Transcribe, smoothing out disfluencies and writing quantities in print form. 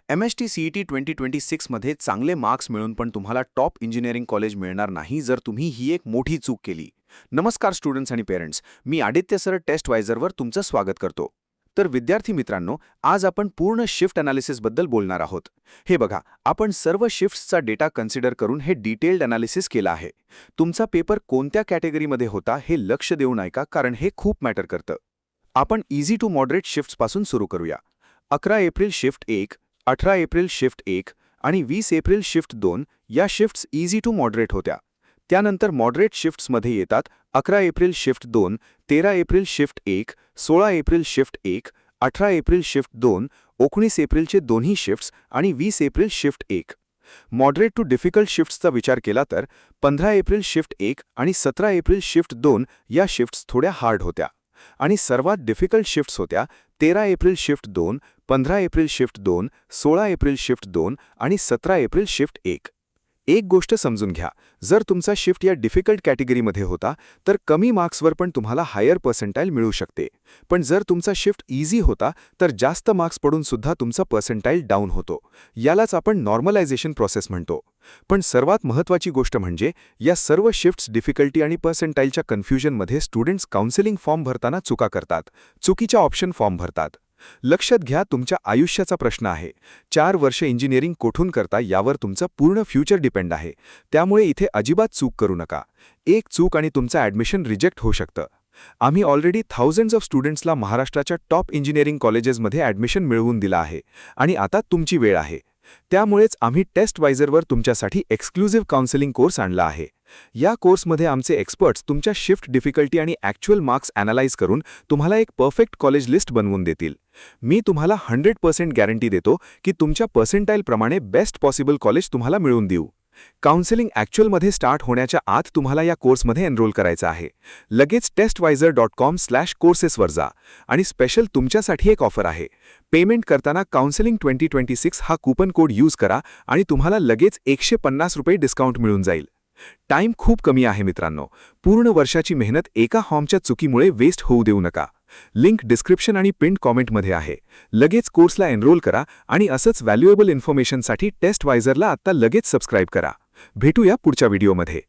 MST CET 2026 मध्ये चांगले marks मिळून पण तुम्हाला टॉप इंजिनिअरिंग कॉलेज मिळणार नाही जर तुम्ही ही एक मोठी चूक केली. नमस्कार स्टुडंट्स आणि पेरेंट्स, मी आदित्य सर टेस्टवायझरवर तुमचं स्वागत करतो. तर विद्यार्थी मित्रांनो, आज आपण पूर्ण शिफ्ट अनालिसिसबद्दल बोलणार आहोत. हे बघा, आपण सर्व शिफ्ट्सचा डेटा कन्सिडर करून हे डिटेल्ड अनालिसिस केला आहे. तुमचा पेपर कोणत्या कॅटेगरीमध्ये होता हे लक्ष देऊन ऐका, कारण हे खूप मॅटर करतं. आपण इझी टू मॉडरेट शिफ्ट्सपासून सुरू करूया. 11 एप्रिल शिफ्ट 1, 18 एप्रिल शिफ्ट 1 आणि 20 एप्रिल शिफ्ट 2 या शिफ्ट्स इझी टू मॉडरेट होत्या. त्यानंतर मॉडरेट शिफ्ट्समध्ये येतात 11 April shift 2, 13 April shift 1, 16 April shift 1, 18 April shift 2, 19 एप्रिलचे दोन्ही शिफ्ट्स आणि 20 April shift 1. Moderate to difficult शिफ्ट्सचा विचार केला तर 15 एप्रिल शिफ्ट 1 आणि 17 एप्रिल शिफ्ट 2 या शिफ्ट्स थोड्या हार्ड होत्या. आणि सर्वात डिफिकल्ट शिफ्ट्स होत्या 13 April shift 2, 15 April shift 2, 16 April shift 2 आणि 17 एप्रिल शिफ्ट 1. एक गोष्ट समजून घ्या, जर तुमचा शिफ्ट या डिफिकल्ट कॅटेगरीमध्ये होता तर कमी मार्क्सवर पण तुम्हाला हायर पर्सेंटाईल मिळू शकते. पण जर तुमचा शिफ्ट इझी होता तर जास्त मार्क्स पडून सुद्धा तुमचा पर्सेंटाईल डाऊन होतो. यालाच आपण नॉर्मलायझेशन प्रोसेस म्हणतो. पण सर्वात महत्त्वाची गोष्ट म्हणजे या सर्व शिफ्ट्स डिफिकल्टी आणि पर्सेंटाईलच्या कन्फ्युजनमध्ये स्टुडंट्स काउन्सिलिंग फॉर्म भरताना चुका करतात, चुकीच्या ऑप्शन फॉर्म भरतात. लक्षात घ्या, तुमच्या आयुष्याचा प्रश्न आहे. 4 वर्ष इंजिनिअरिंग कोठून करता यावर तुमचं पूर्ण फ्युचर डिपेंड आहे. त्यामुळे इथे अजिबात चूक करू नका. एक चूक आणि तुमचं ॲडमिशन रिजेक्ट होऊ शकतं. आम्ही ऑलरेडी थाउजंड्स ऑफ स्टुडंट्सला महाराष्ट्राच्या टॉप इंजिनिअरिंग कॉलेजेसमध्ये ॲडमिशन मिळवून दिलं आहे आणि आता तुमची वेळ आहे. त्यामुळेच आम्ही टेस्टवायझरवर तुमच्यासाठी एक्सक्लुझिव्ह काउन्सिलिंग कोर्स आणला आहे. या कोर्समध्ये आमचे एक्सपर्ट्स तुमच्या शिफ्ट डिफिकल्टी आणि ॲक्च्युअल मार्क्स ॲनालाइज करून तुम्हाला एक परफेक्ट कॉलेज लिस्ट बनवून देतील. मी तुम्हाला 100% गॅरंटी देतो की तुमच्या पर्सेंटाईलप्रमाणे बेस्ट पॉसिबल कॉलेज तुम्हाला मिळवून देऊ. काउन्सिलिंग ॲक्च्युअलमध्ये स्टार्ट होण्याच्या आत तुम्हाला या कोर्समध्ये एनरोल करायचं आहे. लगेच testwizer.com/courses वर जा आणि स्पेशल तुमच्यासाठी एक ऑफर आहे. पेमेंट करताना काउन्सिलिंग 2026 हा कूपन कोड यूज करा आणि तुम्हाला लगेच ₹150 डिस्काउंट मिळून जाईल. टाइम खूप कमी आहे मित्रांनो. पूर्ण वर्षाची मेहनत एका फॉर्मच्या चुकीमुळे वेस्ट होऊ देऊ नका. लिंक डिस्क्रिप्शन आणि पिंड कॉमेंटमध्ये आहे. लगेच कोर्सला एनरोल करा आणि असंच व्हॅल्युएबल इन्फॉर्मेशनसाठी टेस्टवायझरला आत्ता लगेच सबस्क्राईब करा. भेटूया पुढच्या व्हिडिओमध्ये.